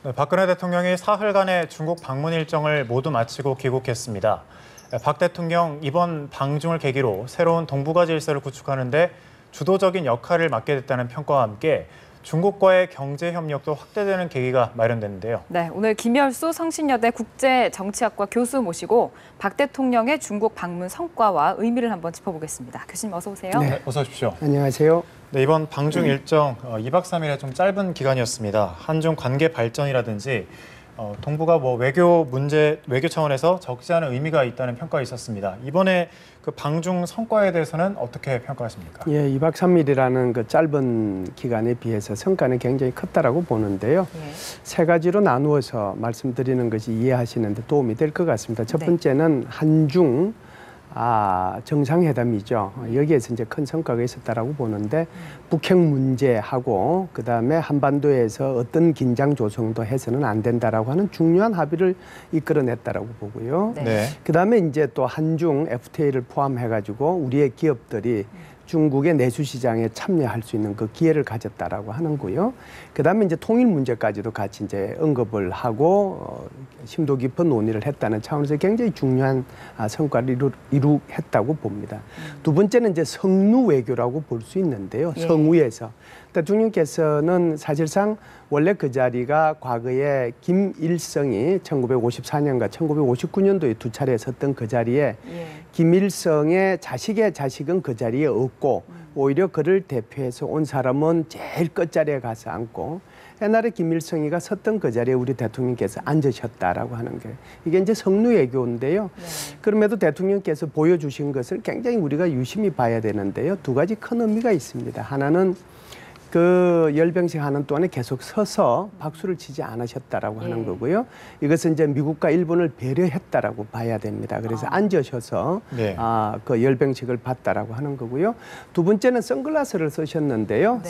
네, 박근혜 대통령이 사흘간의 중국 방문 일정을 모두 마치고 귀국했습니다. 박 대통령 이번 방중을 계기로 새로운 동북아 질서를 구축하는 데 주도적인 역할을 맡게 됐다는 평가와 함께 중국과의 경제 협력도 확대되는 계기가 마련됐는데요. 네, 오늘 김열수 성신여대 국제정치학과 교수 모시고 박 대통령의 중국 방문 성과와 의미를 한번 짚어보겠습니다. 교수님 어서 오세요. 네, 어서 오십시오. 안녕하세요. 네, 이번 방중 일정 2박 3일의 좀 짧은 기간이었습니다. 한중 관계 발전이라든지 동북아 외교 차원에서 적지 않은 의미가 있다는 평가가 있었습니다. 이번에 그 방중 성과에 대해서는 어떻게 평가하십니까? 예, 2박 3일이라는 그 짧은 기간에 비해서 성과는 굉장히 컸다라고 보는데요. 세 가지로 나누어서 말씀드리는 것이 이해하시는 데 도움이 될 것 같습니다. 첫 번째는 한중 정상회담이죠. 여기에서 이제 큰 성과가 있었다라고 보는데 북핵 문제하고 그다음에 한반도에서 어떤 긴장 조성도 해서는 안 된다라고 하는 중요한 합의를 이끌어냈다라고 보고요. 네. 그다음에 이제 또 한중 FTA를 포함해가지고 우리의 기업들이 중국의 내수 시장에 참여할 수 있는 그 기회를 가졌다라고 하는 거요. 그다음에 이제 통일 문제까지도 같이 이제 언급을 하고 심도 깊은 논의를 했다는 차원에서 굉장히 중요한 성과를 이루했다고 봅니다. 두 번째는 이제 성루 외교라고 볼 수 있는데요. 성우에서 대통령께서는 사실상 원래 그 자리가 과거에 김일성이 1954년과 1959년도에 두 차례 섰던 그 자리에 김일성의 자식의 자식은 그 자리에 없고 오히려 그를 대표해서 온 사람은 제일 끝자리에 가서 앉고 옛날에 김일성이가 섰던 그 자리에 우리 대통령께서 앉으셨다라고 하는 게 이게 이제 성루 외교인데요. 그럼에도 대통령께서 보여주신 것을 굉장히 우리가 유심히 봐야 되는데요. 두 가지 큰 의미가 있습니다. 하나는 그 열병식 하는 동안에 계속 서서 박수를 치지 않으셨다라고 하는 거고요. 이것은 이제 미국과 일본을 배려했다라고 봐야 됩니다. 그래서 앉으셔서 그 열병식을 봤다라고 하는 거고요. 두 번째는 선글라스를 쓰셨는데요.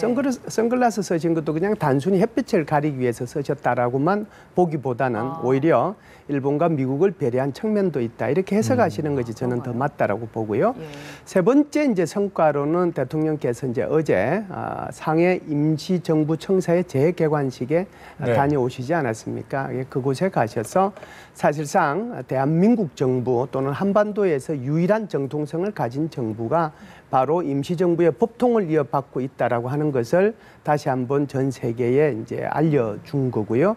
선글라스 쓰신 것도 그냥 단순히 햇빛을 가리기 위해서 쓰셨다라고만 보기보다는 오히려 일본과 미국을 배려한 측면도 있다. 이렇게 해석하시는 것이 저는 더 맞다라고 보고요. 세 번째 이제 성과로는 대통령께서 이제 어제 상해 임시정부 청사의 재개관식에 다녀오시지 않았습니까? 그곳에 가셔서 사실상 대한민국 정부 또는 한반도에서 유일한 정통성을 가진 정부가 바로 임시정부의 법통을 이어받고 있다라고 하는 것을 다시 한번 전 세계에 이제 알려준 거고요.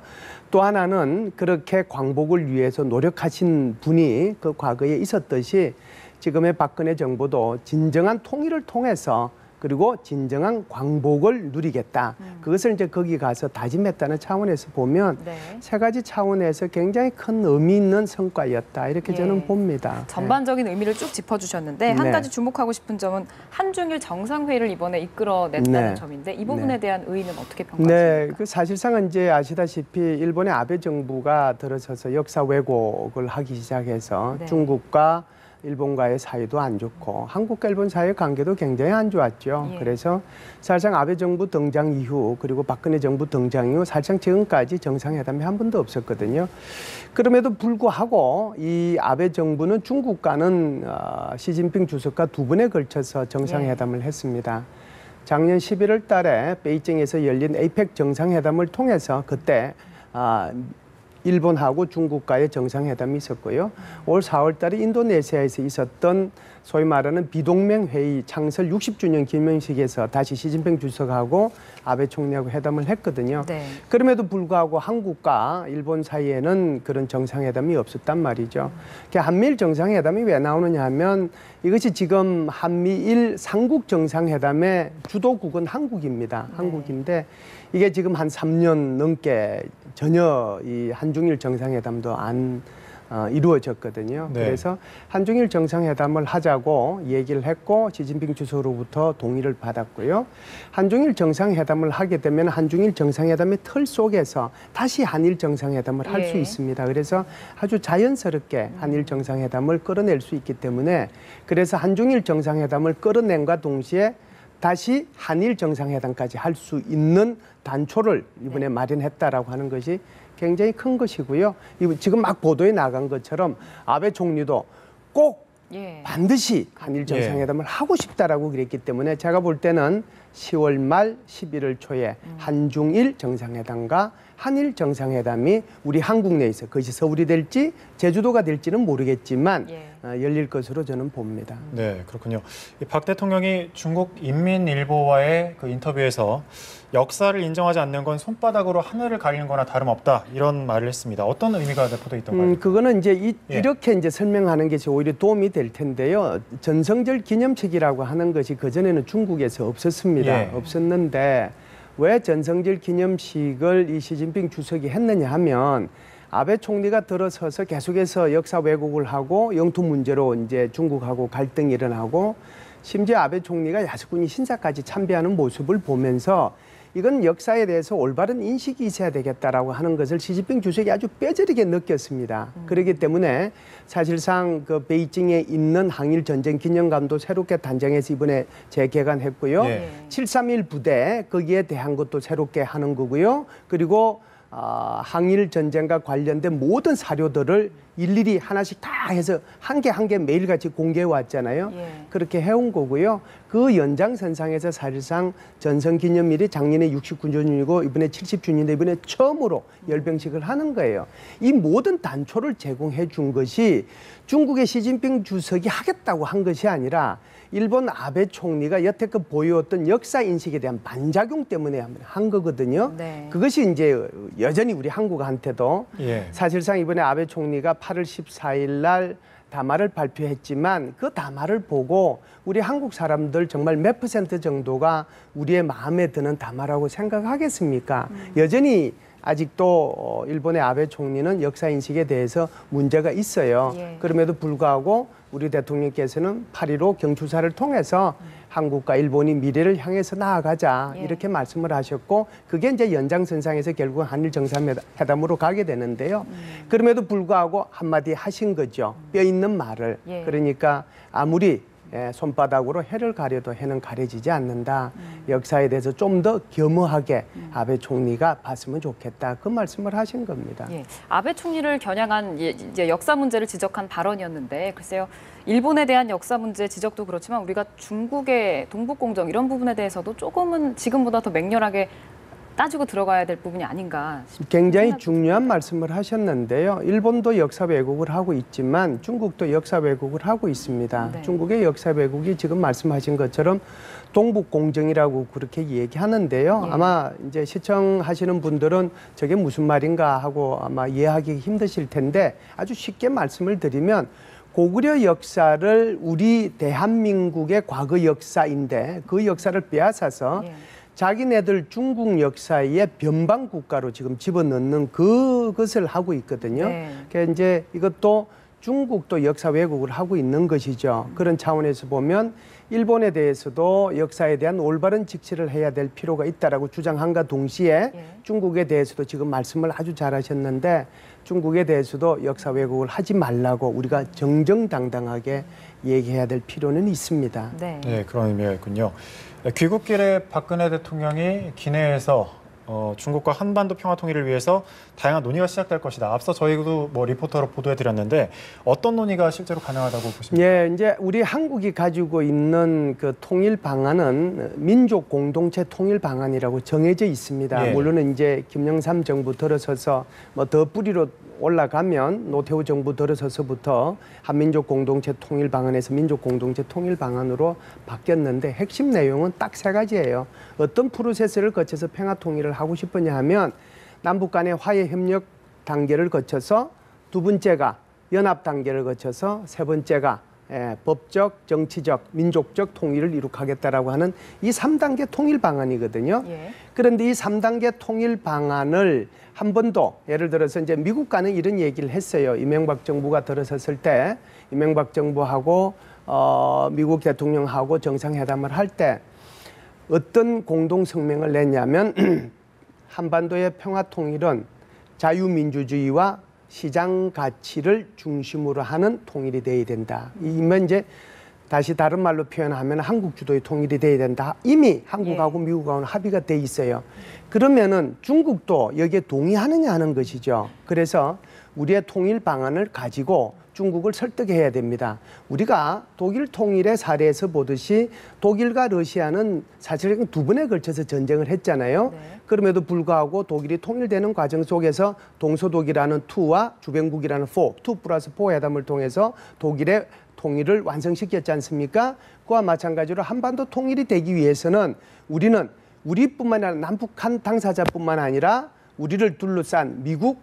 또 하나는 그렇게 광복을 위해서 노력하신 분이 그 과거에 있었듯이 지금의 박근혜 정부도 진정한 통일을 통해서 그리고 진정한 광복을 누리겠다. 그것을 이제 거기 가서 다짐했다는 차원에서 보면 세 가지 차원에서 굉장히 큰 의미 있는 성과였다. 이렇게 저는 봅니다. 전반적인 의미를 쭉 짚어주셨는데 한 가지 주목하고 싶은 점은 한중일 정상회의를 이번에 이끌어냈다는 점인데 이 부분에 대한 의의는 어떻게 평가하십니까? 그 사실상은 이제 아시다시피 일본의 아베 정부가 들어서서 역사 왜곡을 하기 시작해서 중국과 일본과의 사이도 안 좋고 한국과 일본 사이의 관계도 굉장히 안 좋았죠. 그래서 사실상 아베 정부 등장 이후 그리고 박근혜 정부 등장 이후 사실상 지금까지 정상회담이 한 번도 없었거든요. 그럼에도 불구하고 이 아베 정부는 중국과는 시진핑 주석과 두 번에 걸쳐서 정상회담을 했습니다. 작년 11월 달에 베이징에서 열린 에이펙 정상회담을 통해서 그때 일본하고 중국과의 정상회담이 있었고요. 올 4월 달에 인도네시아에서 있었던 소위 말하는 비동맹 회의 창설 60주년 기념식에서 다시 시진핑 주석하고 아베 총리하고 회담을 했거든요. 그럼에도 불구하고 한국과 일본 사이에는 그런 정상회담이 없었단 말이죠. 한미일 정상회담이 왜 나오느냐 하면 이것이 지금 한미일 삼국 정상회담의 주도국은 한국입니다. 한국인데 이게 지금 한 3년 넘게 전혀 이 한중일 정상회담도 안 이루어졌거든요. 그래서 한중일 정상회담을 하자고 얘기를 했고 시진핑 주석으로부터 동의를 받았고요. 한중일 정상회담을 하게 되면 한중일 정상회담의 틀 속에서 다시 한일 정상회담을 할 수 있습니다. 그래서 아주 자연스럽게 한일 정상회담을 끌어낼 수 있기 때문에 그래서 한중일 정상회담을 끌어낸과 동시에 다시 한일 정상회담까지 할 수 있는 단초를 이번에 마련했다라고 하는 것이 굉장히 큰 것이고요. 지금 막 보도에 나간 것처럼 아베 총리도 꼭 반드시 한일 정상회담을 하고 싶다라고 그랬기 때문에 제가 볼 때는 10월 말 11월 초에 한중일 정상회담과 한일 정상회담이 우리 한국 내에서 그것이 서울이 될지 제주도가 될지는 모르겠지만 열릴 것으로 저는 봅니다. 네, 그렇군요. 박 대통령이 중국 인민일보와의 그 인터뷰에서 역사를 인정하지 않는 건 손바닥으로 하늘을 가리는 거나 다름없다 이런 말을 했습니다. 어떤 의미가 내포되어 있던가요? 그거는 이제 이렇게 이제 설명하는 것이 오히려 도움이 될 텐데요. 전성절 기념책이라고 하는 것이 그전에는 중국에서 없었습니다. 없었는데 왜 전성절 기념식을 이 시진핑 주석이 했느냐 하면 아베 총리가 들어서서 계속해서 역사 왜곡을 하고 영토 문제로 이제 중국하고 갈등이 일어나고 심지어 아베 총리가 야스쿠니 신사까지 참배하는 모습을 보면서 이건 역사에 대해서 올바른 인식이 있어야 되겠다라고 하는 것을 시진핑 주석이 아주 뼈저리게 느꼈습니다. 그렇기 때문에 사실상 그 베이징에 있는 항일 전쟁 기념관도 새롭게 단장해서 이번에 재개관했고요. 731 부대 거기에 대한 것도 새롭게 하는 거고요. 그리고 항일 전쟁과 관련된 모든 사료들을 일일이 하나씩 다 해서 한 개 한 개 매일같이 공개해 왔잖아요. 그렇게 해온 거고요. 그 연장선상에서 사실상 전성기념일이 작년에 69주년이고 이번에 70주년인데 이번에 처음으로 열병식을 하는 거예요. 이 모든 단초를 제공해 준 것이 중국의 시진핑 주석이 하겠다고 한 것이 아니라 일본 아베 총리가 여태껏 보여왔던 역사 인식에 대한 반작용 때문에 한 거거든요. 그것이 이제 여전히 우리 한국한테도 사실상 이번에 아베 총리가 8월 14일 날 담화를 발표했지만 그 담화를 보고 우리 한국 사람들 정말 몇 % 정도가 우리의 마음에 드는 담화라고 생각하겠습니까? 여전히 아직도 일본의 아베 총리는 역사 인식에 대해서 문제가 있어요. 그럼에도 불구하고 우리 대통령께서는 8.15 경추사를 통해서 한국과 일본이 미래를 향해서 나아가자 이렇게 말씀을 하셨고 그게 이제 연장선상에서 결국 한일 정상회담으로 가게 되는데요. 그럼에도 불구하고 한마디 하신 거죠. 뼈 있는 말을. 그러니까 아무리 손바닥으로 해를 가려도 해는 가려지지 않는다. 역사에 대해서 좀 더 겸허하게 아베 총리가 봤으면 좋겠다. 그 말씀을 하신 겁니다. 아베 총리를 겨냥한 이제 역사 문제를 지적한 발언이었는데 글쎄요. 일본에 대한 역사 문제 지적도 그렇지만 우리가 중국의 동북공정 이런 부분에 대해서도 조금은 지금보다 더 맹렬하게 따지고 들어가야 될 부분이 아닌가 싶습니다. 굉장히 중요한 말씀을 하셨는데요. 일본도 역사 왜곡을 하고 있지만 중국도 역사 왜곡을 하고 있습니다. 중국의 역사 왜곡이 지금 말씀하신 것처럼 동북공정이라고 그렇게 얘기하는데요. 아마 이제 시청하시는 분들은 저게 무슨 말인가 하고 아마 이해하기 힘드실 텐데 아주 쉽게 말씀을 드리면 고구려 역사를 우리 대한민국의 과거 역사인데 그 역사를 빼앗아서 자기네들 중국 역사의 변방 국가로 지금 집어넣는 그것을 하고 있거든요. 그러니까 이제 이것도 중국도 역사 왜곡을 하고 있는 것이죠. 그런 차원에서 보면 일본에 대해서도 역사에 대한 올바른 직시를 해야 될 필요가 있다라고 주장한과 동시에 중국에 대해서도 지금 말씀을 아주 잘하셨는데 중국에 대해서도 역사 왜곡을 하지 말라고 우리가 정정당당하게 얘기해야 될 필요는 있습니다. 네, 그런 의미가 있군요. 귀국길에 박근혜 대통령이 기내에서 중국과 한반도 평화 통일을 위해서 다양한 논의가 시작될 것이다. 앞서 저희도 리포터로 보도해드렸는데 어떤 논의가 실제로 가능하다고 보십니까? 이제 우리 한국이 가지고 있는 그 통일 방안은 민족 공동체 통일 방안이라고 정해져 있습니다. 물론 이제 김영삼 정부 들어서서 더 뿌리로 올라가면 노태우 정부 들어서서부터 한민족 공동체 통일 방안에서 민족 공동체 통일 방안으로 바뀌었는데 핵심 내용은 딱 3가지예요. 어떤 프로세스를 거쳐서 평화 통일을 하고 싶으냐 하면 남북 간의 화해 협력 단계를 거쳐서 2번째가 연합 단계를 거쳐서 3번째가 법적, 정치적, 민족적 통일을 이룩하겠다라고 하는 이 3단계 통일 방안이거든요. 그런데 이 3단계 통일 방안을 한 번도 예를 들어서 이제 미국과는 이런 얘기를 했어요. 이명박 정부가 들어섰을 때 이명박 정부하고 미국 대통령하고 정상회담을 할 때 어떤 공동성명을 냈냐면 한반도의 평화 통일은 자유민주주의와 시장 가치를 중심으로 하는 통일이 돼야 된다. 이면 이제 다시 다른 말로 표현하면 한국 주도의 통일이 돼야 된다. 이미 한국하고 미국하고는 합의가 돼 있어요. 그러면은 중국도 여기에 동의하느냐 하는 것이죠. 그래서 우리의 통일 방안을 가지고 중국을 설득해야 됩니다. 우리가 독일 통일의 사례에서 보듯이 독일과 러시아는 사실은 두 번에 걸쳐서 전쟁을 했잖아요. 네. 그럼에도 불구하고 독일이 통일되는 과정 속에서 동서독이라는 2와 주변국이라는 4, 2+4 회담을 통해서 독일의 통일을 완성시켰지 않습니까? 그와 마찬가지로 한반도 통일이 되기 위해서는 우리는 우리뿐만 아니라 남북한 당사자뿐만 아니라 우리를 둘러싼 미국,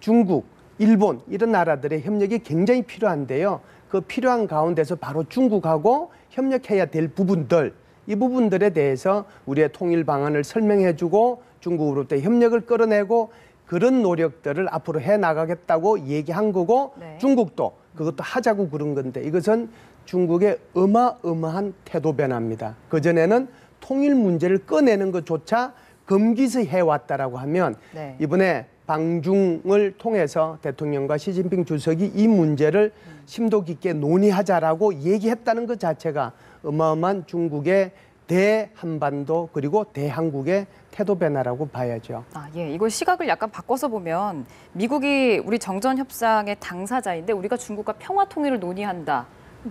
중국, 일본 이런 나라들의 협력이 굉장히 필요한데요. 그 필요한 가운데서 바로 중국하고 협력해야 될 부분들, 이 부분들에 대해서 우리의 통일 방안을 설명해주고 중국으로부터 협력을 끌어내고 그런 노력들을 앞으로 해나가겠다고 얘기한 거고 네. 중국도 그것도 하자고 그런 건데 이것은 중국의 어마어마한 태도 변화입니다. 그전에는 통일 문제를 꺼내는 것조차 금기시 해왔다라고 하면 네. 이번에 방중을 통해서 대통령과 시진핑 주석이 이 문제를 심도 깊게 논의하자라고 얘기했다는 것 자체가 어마어마한 중국의 대한반도 그리고 대한국의 태도 변화라고 봐야죠. 아, 예. 이걸 시각을 약간 바꿔서 보면 미국이 우리 정전 협상의 당사자인데 우리가 중국과 평화 통일을 논의한다.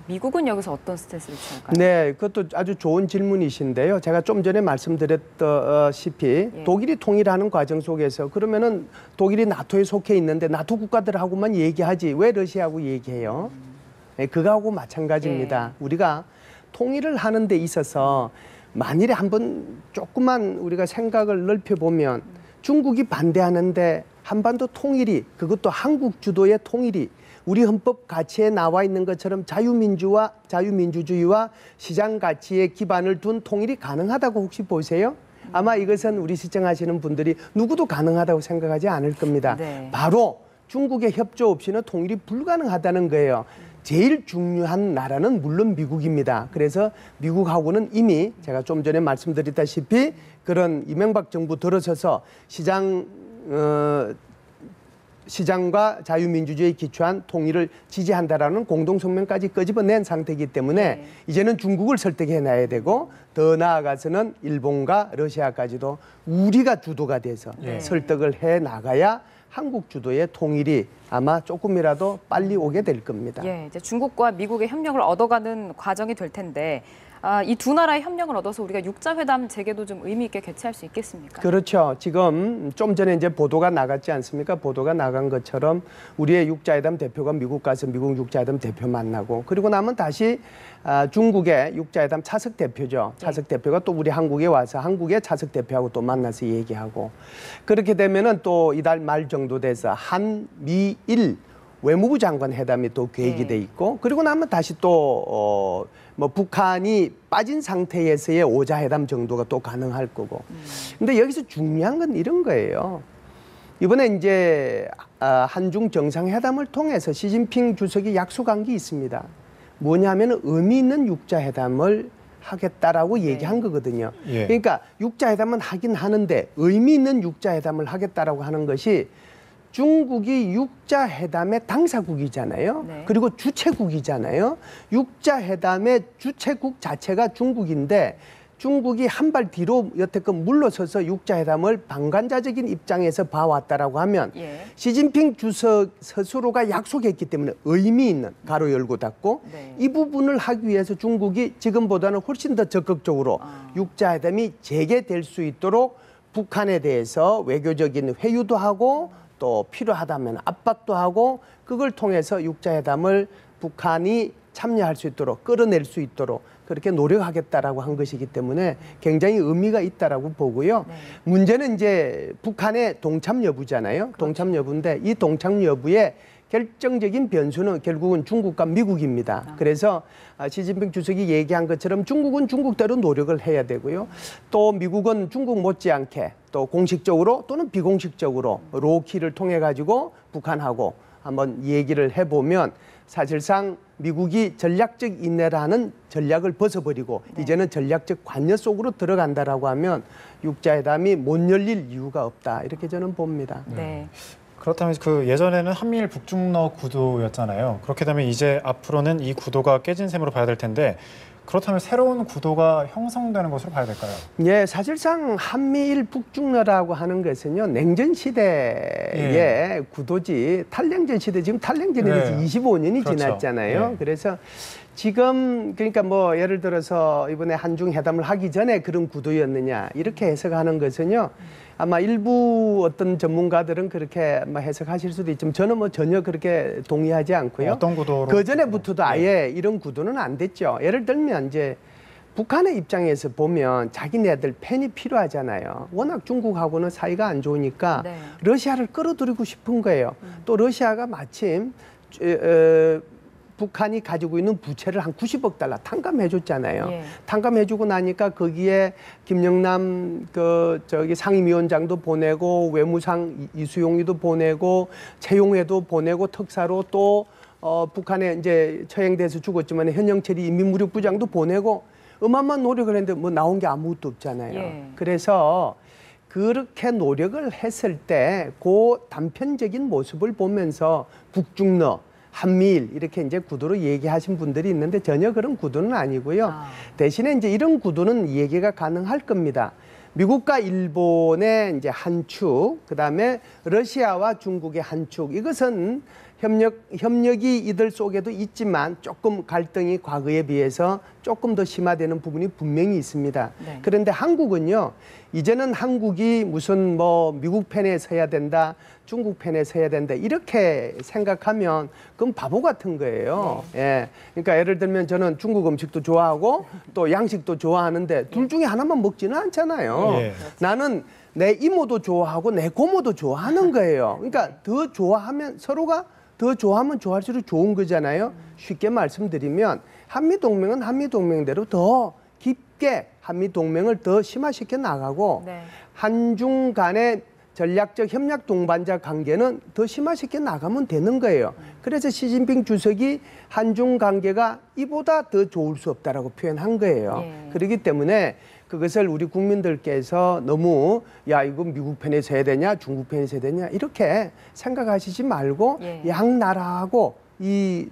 미국은 여기서 어떤 스탠스를 취할까요? 네, 그것도 아주 좋은 질문이신데요. 제가 좀 전에 말씀드렸다시피 예. 독일이 통일하는 과정 속에서 그러면은 독일이 나토에 속해 있는데 나토 국가들하고만 얘기하지 왜 러시아하고 얘기해요? 네, 그거하고 마찬가지입니다. 우리가 통일을 하는 데 있어서 만일에 한번 조금만 우리가 생각을 넓혀보면 중국이 반대하는데 한반도 통일이 그것도 한국 주도의 통일이 우리 헌법 가치에 나와 있는 것처럼 자유민주주의와 시장 가치에 기반을 둔 통일이 가능하다고 혹시 보세요? 아마 이것은 우리 시청하시는 분들이 누구도 가능하다고 생각하지 않을 겁니다. 네. 바로 중국의 협조 없이는 통일이 불가능하다는 거예요. 제일 중요한 나라는 물론 미국입니다. 그래서 미국하고는 이미 제가 좀 전에 말씀드렸다시피 그런 이명박 정부 들어서서 시장과 자유민주주의에 기초한 통일을 지지한다라는 공동성명까지 끄집어낸 상태이기 때문에 네. 이제는 중국을 설득해놔야 되고 더 나아가서는 일본과 러시아까지도 우리가 주도가 돼서 네. 설득을 해나가야 한국 주도의 통일이 아마 조금이라도 빨리 오게 될 겁니다. 예, 이제 중국과 미국의 협력을 얻어가는 과정이 될 텐데 이 두 나라의 협력을 얻어서 우리가 육자회담 재개도 좀 의미 있게 개최할 수 있겠습니까? 그렇죠. 지금 좀 전에 이제 보도가 나갔지 않습니까? 보도가 나간 것처럼 우리의 육자회담 대표가 미국 가서 미국 육자회담 대표 만나고 그리고 나면 다시 중국의 육자회담 차석 대표죠. 차석 대표가 또 우리 한국에 와서 한국의 차석 대표하고 또 만나서 얘기하고 그렇게 되면은 또 이달 말 정도 돼서 한미일 외무부 장관 회담이 또 계획이 돼 있고 그리고 나면 다시 또 뭐 북한이 빠진 상태에서의 오자회담 정도가 또 가능할 거고. 근데 여기서 중요한 건 이런 거예요. 이번에 이제 한중 정상회담을 통해서 시진핑 주석이 약속한 게 있습니다. 뭐냐면 의미 있는 육자회담을 하겠다라고 얘기한 거거든요. 예. 그러니까 육자회담은 하긴 하는데 의미 있는 육자회담을 하겠다라고 하는 것이 중국이 육자회담의 당사국이잖아요. 네. 그리고 주체국이잖아요. 육자회담의 주체국 자체가 중국인데 중국이 한 발 뒤로 여태껏 물러서서 육자회담을 방관자적인 입장에서 봐왔다라고 하면 예. 시진핑 주석 스스로가 약속했기 때문에 의미 있는 가로 열고 닫고 네. 이 부분을 하기 위해서 중국이 지금보다는 훨씬 더 적극적으로 육자회담이 재개될 수 있도록 북한에 대해서 외교적인 회유도 하고 또 필요하다면 압박도 하고 그걸 통해서 육자회담을 북한이 참여할 수 있도록 끌어낼 수 있도록 그렇게 노력하겠다라고 한 것이기 때문에 굉장히 의미가 있다라고 보고요. 네. 문제는 이제 북한의 동참 여부잖아요. 동참 여부인데 이 동참 여부의 결정적인 변수는 결국은 중국과 미국입니다. 그래서 시진핑 주석이 얘기한 것처럼 중국은 중국대로 노력을 해야 되고요. 또 미국은 중국 못지않게 또 공식적으로 또는 비공식적으로 로키를 통해 가지고 북한하고 한번 얘기를 해보면 사실상 미국이 전략적 인내라는 전략을 벗어버리고 이제는 전략적 관여 속으로 들어간다라고 하면 육자회담이 못 열릴 이유가 없다. 이렇게 저는 봅니다. 네. 그렇다면 그 예전에는 한미일 북중러 구도였잖아요. 그렇게 되면 이제 앞으로는 이 구도가 깨진 셈으로 봐야 될 텐데 그렇다면 새로운 구도가 형성되는 것으로 봐야 될까요? 예, 사실상 한미일 북중러라고 하는 것은요, 냉전 시대의 구도지, 탈냉전 시대, 지금 탈냉전이 돼서 25년이 그렇죠. 지났잖아요. 그래서 지금, 그러니까 뭐 예를 들어서 이번에 한중 회담을 하기 전에 그런 구도였느냐, 이렇게 해석하는 것은요, 아마 일부 어떤 전문가들은 그렇게 해석하실 수도 있지만 저는 뭐 전혀 그렇게 동의하지 않고요. 어떤 구도로? 그 전에부터도 아예 이런 구도는 안 됐죠. 예를 들면 이제 북한의 입장에서 보면 자기네들 팬이 필요하잖아요. 워낙 중국하고는 사이가 안 좋으니까 네. 러시아를 끌어들이고 싶은 거예요. 또 러시아가 마침 북한이 가지고 있는 부채를 한 90억 달러 탕감해줬잖아요. 예. 탕감해주고 나니까 거기에 김영남 상임위원장도 보내고 외무상 이수용이도 보내고 최용해도 보내고 특사로 또 북한에 이제 처형돼서 죽었지만 현영철이 인민무력부장도 보내고 어마어마한 노력을 했는데 뭐 나온 게 아무것도 없잖아요. 예. 그래서 그렇게 노력을 했을 때 그 단편적인 모습을 보면서 북중러 한미일 이렇게 이제 구도로 얘기하신 분들이 있는데 전혀 그런 구도는 아니고요. 대신에 이제 이런 구도는 얘기가 가능할 겁니다. 미국과 일본의 이제 한 축, 그다음에 러시아와 중국의 한 축. 이것은 협력이 이들 속에도 있지만 조금 갈등이 과거에 비해서 조금 더 심화되는 부분이 분명히 있습니다. 네. 그런데 한국은요, 이제는 한국이 무슨 뭐 미국 편에 서야 된다, 중국 편에 서야 된다 이렇게 생각하면 그건 바보 같은 거예요. 예. 그러니까 예를 들면 저는 중국 음식도 좋아하고 또 양식도 좋아하는데 둘 중에 하나만 먹지는 않잖아요. 예. 나는 내 이모도 좋아하고 내 고모도 좋아하는 거예요. 그러니까 더 좋아하면 서로가 더 좋아하면 좋아할수록 좋은 거잖아요. 쉽게 말씀드리면 한미동맹은 한미동맹대로 더 깊게 한미동맹을 더 심화시켜 나가고 네. 한중 간의 전략적 협력 동반자 관계는 더 심화시켜 나가면 되는 거예요. 그래서 시진핑 주석이 한중 관계가 이보다 더 좋을 수 없다라고 표현한 거예요. 예. 그렇기 때문에 그것을 우리 국민들께서 너무 야 이거 미국 편에 서야 되냐 중국 편에 서야 되냐 이렇게 생각하시지 말고 양 나라하고 이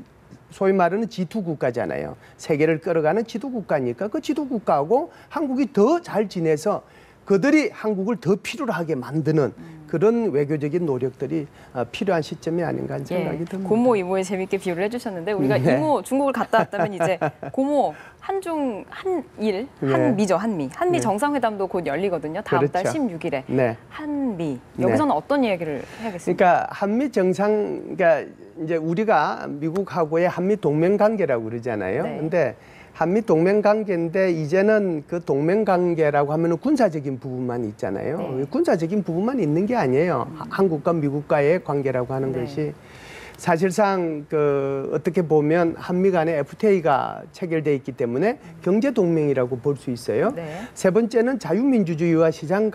소위 말하는 지도 국가잖아요. 세계를 끌어가는 지도 국가니까 그 지도 국가하고 한국이 더 잘 지내서 그들이 한국을 더 필요로 하게 만드는 그런 외교적인 노력들이 필요한 시점이 아닌가 하는 생각이 듭니다. 고모 이모에 재밌게 비유를 해주셨는데 우리가 이모 중국을 갔다 왔다면 이제 고모 한중 한일 한미죠 한미 정상회담도 곧 열리거든요. 다음 달 16일에 한미 여기서는 어떤 이야기를 해야겠습니까? 그러니까 한미 정상 그러니까 이제 우리가 미국하고의 한미 동맹 관계라고 그러잖아요. 근데 한미 동맹 관계인데 이제는 그 동맹 관계라고 하면은 군사적인 부분만 있잖아요. 군사적인 부분만 있는 게 아니에요. 한국과 미국과의 관계라고 하는 것이 사실상 그 어떻게 보면 한미 간에 FTA가 체결돼 있기 때문에 경제 동맹이라고 볼 수 있어요. 세 번째는 자유민주주의와 시장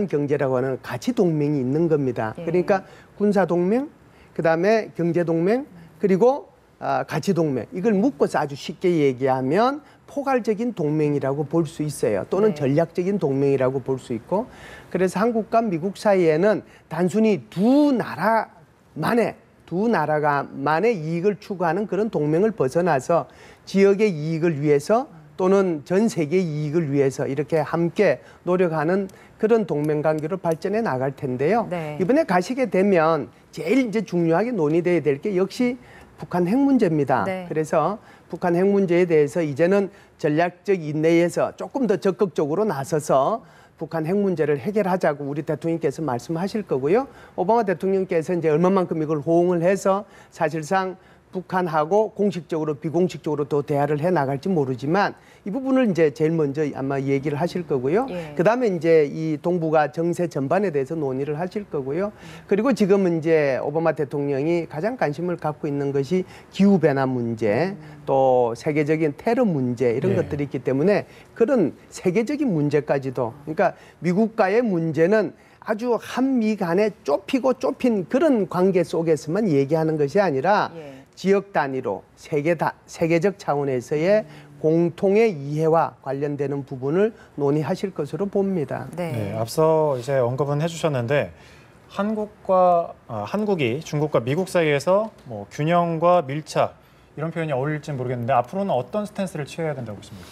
경제라고 하는 가치 동맹이 있는 겁니다. 그러니까 군사 동맹, 그다음에 경제 동맹, 그리고 가치 동맹 이걸 묶어서 아주 쉽게 얘기하면 포괄적인 동맹이라고 볼 수 있어요. 또는 전략적인 동맹이라고 볼 수 있고 그래서 한국과 미국 사이에는 단순히 두 나라가만의 이익을 추구하는 그런 동맹을 벗어나서 지역의 이익을 위해서 또는 전 세계의 이익을 위해서 이렇게 함께 노력하는 그런 동맹 관계로 발전해 나갈 텐데요. 이번에 가시게 되면 제일 이제 중요하게 논의돼야 될 게 역시 북한 핵 문제입니다. 그래서 북한 핵 문제에 대해서 이제는 전략적 인내에서 조금 더 적극적으로 나서서 북한 핵 문제를 해결하자고 우리 대통령께서 말씀하실 거고요. 오바마 대통령께서 이제 얼마만큼 이걸 호응을 해서 사실상 북한하고 공식적으로 비공식적으로 또 대화를 해 나갈지 모르지만 이 부분을 이제 제일 먼저 아마 얘기를 하실 거고요. 그다음에 이제 이 동북아 정세 전반에 대해서 논의를 하실 거고요. 그리고 지금은 이제 오바마 대통령이 가장 관심을 갖고 있는 것이 기후 변화 문제, 또 세계적인 테러 문제 이런 것들이 있기 때문에 그런 세계적인 문제까지도 그러니까 미국과의 문제는 아주 한미 간에 좁힌 그런 관계 속에서만 얘기하는 것이 아니라 지역 단위로 세계적 차원에서의 공통의 이해와 관련되는 부분을 논의하실 것으로 봅니다. 앞서 이제 언급은 해주셨는데 한국이 중국과 미국 사이에서 뭐 균형과 밀착 이런 표현이 어울릴지 모르겠는데 앞으로는 어떤 스탠스를 취해야 된다고 보십니까?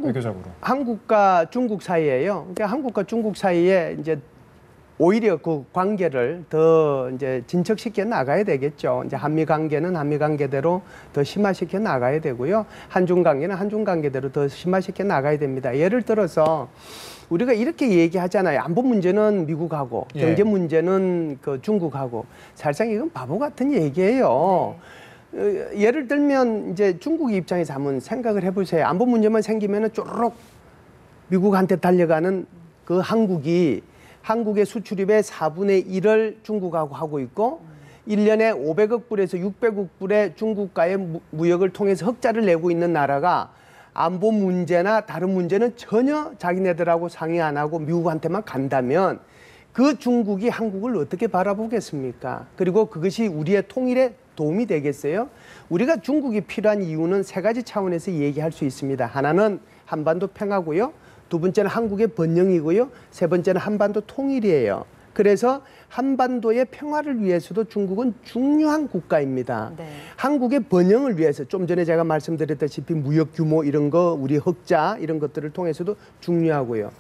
외교적으로. 한국과 중국 사이에요. 그러니까 한국과 중국 사이에 이제 오히려 그 관계를 더 이제 진척시켜 나가야 되겠죠. 이제 한미 관계는 한미 관계대로 더 심화시켜 나가야 되고요. 한중 관계는 한중 관계대로 더 심화시켜 나가야 됩니다. 예를 들어서 우리가 이렇게 얘기하잖아요. 안보 문제는 미국하고 경제 문제는 그 중국하고 사실상 이건 바보 같은 얘기예요. 예를 들면 이제 중국 입장에서 한번 생각을 해보세요. 안보 문제만 생기면은 쪼르륵 미국한테 달려가는 그 한국의 수출입의 4분의 1을 중국하고 하고 있고 1년에 500억 불에서 600억 불의 중국과의 무역을 통해서 흑자를 내고 있는 나라가 안보 문제나 다른 문제는 전혀 자기네들하고 상의 안 하고 미국한테만 간다면 그 중국이 한국을 어떻게 바라보겠습니까? 그리고 그것이 우리의 통일에 도움이 되겠어요? 우리가 중국이 필요한 이유는 세 가지 차원에서 얘기할 수 있습니다. 하나는 한반도 평화고요. 두 번째는 한국의 번영이고요. 세 번째는 한반도 통일이에요. 그래서 한반도의 평화를 위해서도 중국은 중요한 국가입니다. 네. 한국의 번영을 위해서 좀 전에 제가 말씀드렸다시피 무역 규모 이런 거, 우리 흑자 이런 것들을 통해서도 중요하고요.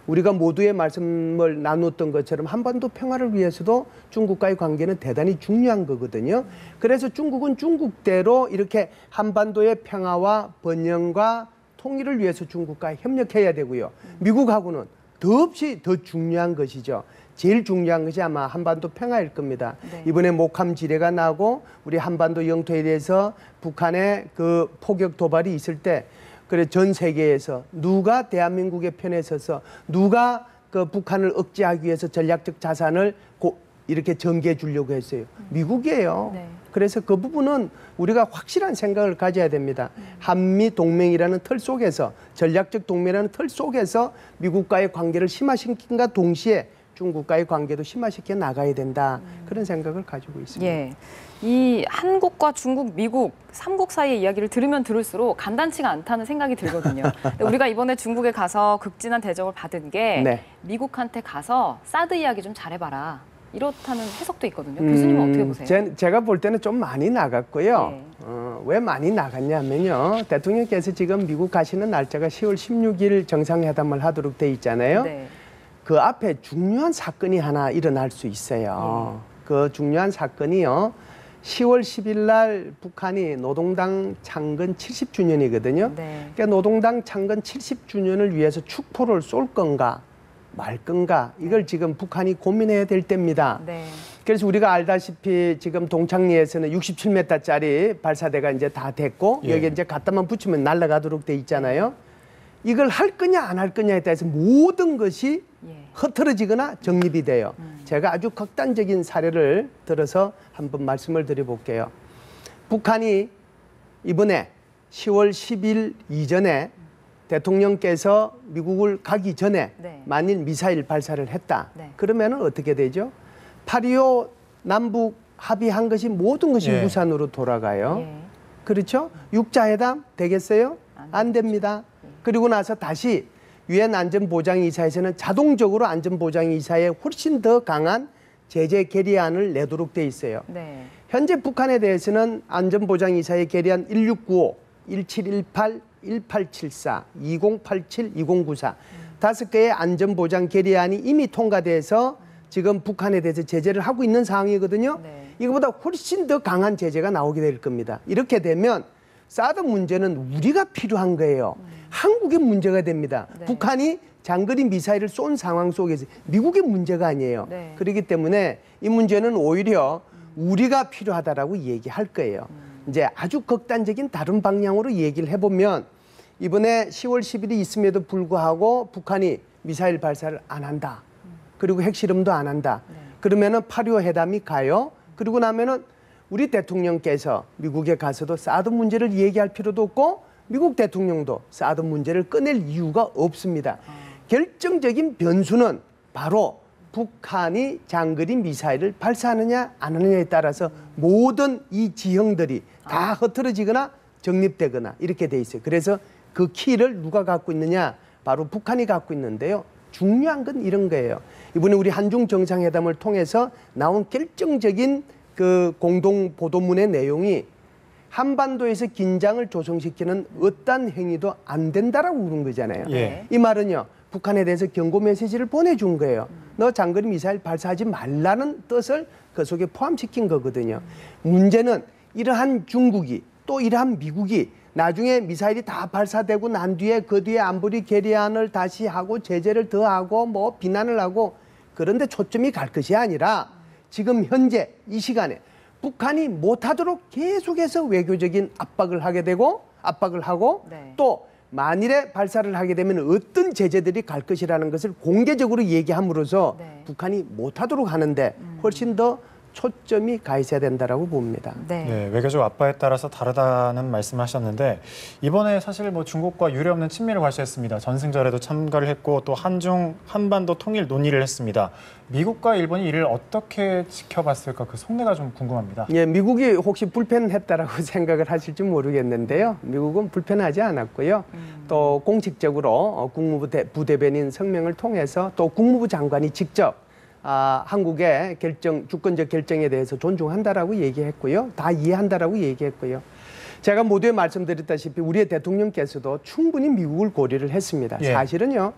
우리가 모두의 말씀을 나눴던 것처럼 한반도 평화를 위해서도 중국과의 관계는 대단히 중요한 거거든요. 그래서 중국은 중국대로 이렇게 한반도의 평화와 번영과 통일을 위해서 중국과 협력해야 되고요. 미국하고는 더없이 더 중요한 것이죠. 제일 중요한 것이 아마 한반도 평화일 겁니다. 네. 이번에 목함 지뢰가 나고 우리 한반도 영토에 대해서 북한의 그 포격 도발이 있을 때 그래 전 세계에서 누가 대한민국의 편에 서서 누가 그 북한을 억제하기 위해서 전략적 자산을 이렇게 전개해 주려고 했어요. 미국이에요. 네. 그래서 그 부분은 우리가 확실한 생각을 가져야 됩니다. 한미 동맹이라는 틀 속에서 전략적 동맹이라는 틀 속에서 미국과의 관계를 심화시킨과 동시에 중국과의 관계도 심화시켜 나가야 된다. 그런 생각을 가지고 있습니다. 예. 이 한국과 중국, 미국, 삼국 사이의 이야기를 들으면 들을수록 간단치가 않다는 생각이 들거든요. 근데 우리가 이번에 중국에 가서 극진한 대접을 받은 게 네. 미국한테 가서 사드 이야기 좀 잘해봐라. 이렇다는 해석도 있거든요. 교수님은 어떻게 보세요? 제가 볼 때는 좀 많이 나갔고요. 네. 왜 많이 나갔냐면요. 대통령께서 지금 미국 가시는 날짜가 10월 16일 정상회담을 하도록 돼 있잖아요. 네. 그 앞에 중요한 사건이 하나 일어날 수 있어요. 그 중요한 사건이요. 10월 10일 날 북한이 노동당 창건 70주년이거든요. 네. 그러니까 노동당 창건 70주년을 위해서 축포를 쏠 건가 말 건가 이걸 지금 북한이 고민해야 될 때입니다. 네. 그래서 우리가 알다시피 지금 동창리에서는 67m짜리 발사대가 이제 다 됐고 여기 이제 갖다만 붙이면 날아가도록 돼 있잖아요. 이걸 할 거냐 안 할 거냐에 따라서 모든 것이 흐트러지거나 정립이 돼요. 제가 아주 극단적인 사례를 들어서 한번 말씀을 드려볼게요. 북한이 이번에 10월 10일 이전에 대통령께서 미국을 가기 전에 만일 미사일 발사를 했다. 그러면 어떻게 되죠? 8.25 남북 합의한 것이 모든 것이 무산으로 돌아가요. 그렇죠? 육자회담 되겠어요? 안 됩니다. 그리고 나서 다시 유엔 안전보장이사에서는 자동적으로 안전보장이사에 훨씬 더 강한 제재 결의안을 내도록 돼 있어요. 네. 현재 북한에 대해서는 안전보장이사에 결의안 1695, 1718, 1874, 2087, 2094 다섯 개의 안전보장 결의안이 이미 통과돼서 지금 북한에 대해서 제재를 하고 있는 상황이거든요. 네. 이거보다 훨씬 더 강한 제재가 나오게 될 겁니다. 이렇게 되면 사드 문제는 우리가 필요한 거예요. 한국의 문제가 됩니다. 네. 북한이 장거리 미사일을 쏜 상황 속에서 미국의 문제가 아니에요. 네. 그렇기 때문에 이 문제는 오히려 우리가 필요하다라고 얘기할 거예요. 이제 아주 극단적인 다른 방향으로 얘기를 해보면 이번에 10월 10일이 있음에도 불구하고 북한이 미사일 발사를 안 한다. 그리고 핵실험도 안 한다. 네. 그러면은 8.25 회담이 가요. 그리고 나면은 우리 대통령께서 미국에 가서도 사드 문제를 얘기할 필요도 없고 미국 대통령도 사드 문제를 꺼낼 이유가 없습니다. 결정적인 변수는 바로 북한이 장거리 미사일을 발사하느냐 안 하느냐에 따라서 모든 이 지형들이 다 흐트러지거나 정립되거나 이렇게 돼 있어요. 그래서 그 키를 누가 갖고 있느냐 바로 북한이 갖고 있는데요. 중요한 건 이런 거예요. 이번에 우리 한중 정상회담을 통해서 나온 결정적인 그 공동 보도문의 내용이 한반도에서 긴장을 조성시키는 어떤 행위도 안 된다라고 그런 거잖아요. 예. 이 말은요. 북한에 대해서 경고 메시지를 보내준 거예요. 너 장거리 미사일 발사하지 말라는 뜻을 그 속에 포함시킨 거거든요. 문제는 이러한 중국이 또 이러한 미국이 나중에 미사일이 다 발사되고 난 뒤에 그 뒤에 안보리 결의안을 다시 하고 제재를 더하고 뭐 비난을 하고 그런데 초점이 갈 것이 아니라 지금 현재 이 시간에 북한이 못하도록 계속해서 외교적인 압박을 하게 되고 압박을 하고 네. 또 만일에 발사를 하게 되면 어떤 제재들이 갈 것이라는 것을 공개적으로 얘기함으로써 네. 북한이 못하도록 하는데 훨씬 더 초점이 가 있어야 된다라고 봅니다. 네. 네, 외교적 압박에 따라서 다르다는 말씀하셨는데 이번에 사실 뭐 중국과 유례없는 친밀을 발휘했습니다. 전승절에도 참가를 했고 또 한중 한반도 통일 논의를 했습니다. 미국과 일본이 이를 어떻게 지켜봤을까 그 속내가 좀 궁금합니다. 예, 미국이 혹시 불편했다라고 생각을 하실지 모르겠는데요. 미국은 불편하지 않았고요. 또 공식적으로 국무부 부대변인 성명을 통해서 또 국무부 장관이 직접 한국의 주권적 결정에 대해서 존중한다라고 얘기했고요. 다 이해한다라고 얘기했고요. 제가 모두에 말씀드렸다시피 우리의 대통령께서도 충분히 미국을 고려를 했습니다. 예. 사실은요.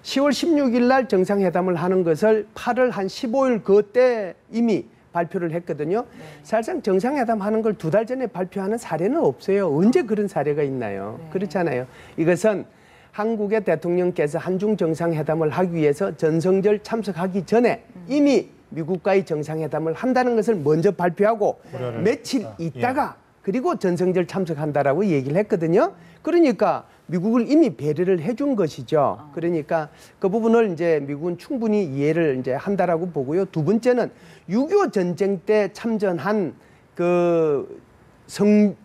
10월 16일 날 정상회담을 하는 것을 8월 한 15일 그때 이미 발표를 했거든요. 사실상 정상회담 하는 걸 2달 전에 발표하는 사례는 없어요. 언제 그런 사례가 있나요? 네. 그렇잖아요. 이것은 한국의 대통령께서 한중 정상회담을 하기 위해서 전성절 참석하기 전에 이미 미국과의 정상회담을 한다는 것을 먼저 발표하고 고려를 며칠 했다. 있다가 그리고 전성절 참석한다라고 얘기를 했거든요. 그러니까 미국을 이미 배려를 해준 것이죠. 그러니까 그 부분을 이제 미국은 충분히 이해를 이제 한다라고 보고요. 두 번째는 6.25 전쟁 때 참전한 그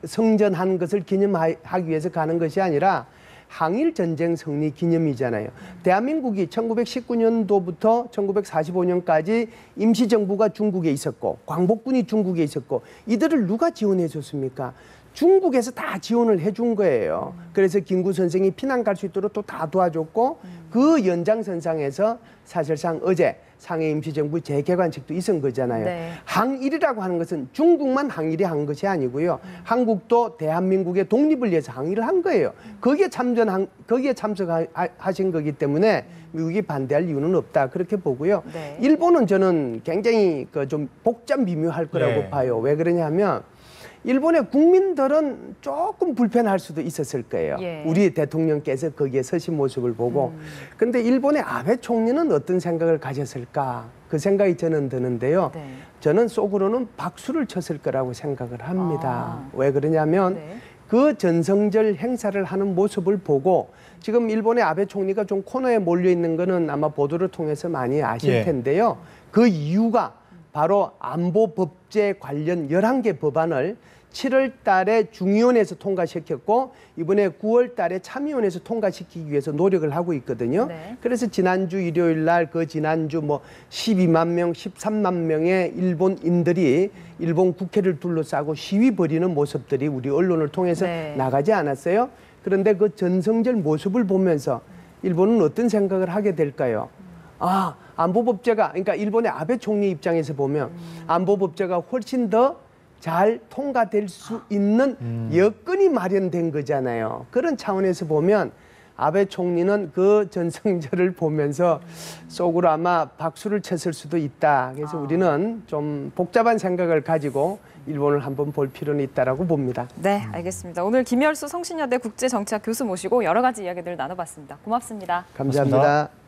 성전한 것을 기념하기 위해서 가는 것이 아니라 항일 전쟁 승리 기념이잖아요. 대한민국이 1919년도부터 1945년까지 임시정부가 중국에 있었고 광복군이 중국에 있었고 이들을 누가 지원해 줬습니까? 중국에서 다 지원을 해준 거예요. 그래서 김구 선생이 피난 갈 수 있도록 또 다 도와줬고 그 연장선상에서 사실상 어제 상해 임시정부 재개관식도 있은 거잖아요. 네. 항일이라고 하는 것은 중국만 항일이 한 것이 아니고요. 한국도 대한민국의 독립을 위해서 항일을 한 거예요. 거기에 참석하신 거기 때문에 미국이 반대할 이유는 없다. 그렇게 보고요. 네. 일본은 저는 굉장히 좀 복잡 미묘할 거라고 예. 봐요. 왜 그러냐면 일본의 국민들은 조금 불편할 수도 있었을 거예요. 예. 우리 대통령께서 거기에 서신 모습을 보고. 근데 일본의 아베 총리는 어떤 생각을 가졌을까? 그 생각이 저는 드는데요. 네. 저는 속으로는 박수를 쳤을 거라고 생각을 합니다. 왜 그러냐면 네. 그 전성절 행사를 하는 모습을 보고 지금 일본의 아베 총리가 좀 코너에 몰려 있는 거는 아마 보도를 통해서 많이 아실 예. 텐데요. 그 이유가 바로 안보법제 관련 11개 법안을 7월 달에 중의원에서 통과시켰고 이번에 9월 달에 참의원에서 통과시키기 위해서 노력을 하고 있거든요. 네. 그래서 지난주 일요일 날 지난주 12만 명, 13만 명의 일본인들이 일본 국회를 둘러싸고 시위 벌이는 모습들이 우리 언론을 통해서 네. 나가지 않았어요. 그런데 그 전성절 모습을 보면서 일본은 어떤 생각을 하게 될까요? 안보법제가 그러니까 일본의 아베 총리 입장에서 보면 안보법제가 훨씬 더 잘 통과될 수 있는 여건이 마련된 거잖아요. 그런 차원에서 보면 아베 총리는 그 전성절을 보면서 속으로 아마 박수를 쳤을 수도 있다. 그래서 우리는 좀 복잡한 생각을 가지고 일본을 한번 볼 필요는 있다라고 봅니다. 네, 알겠습니다. 오늘 김열수 성신여대 국제정치학 교수 모시고 여러 가지 이야기들 나눠봤습니다. 고맙습니다. 감사합니다.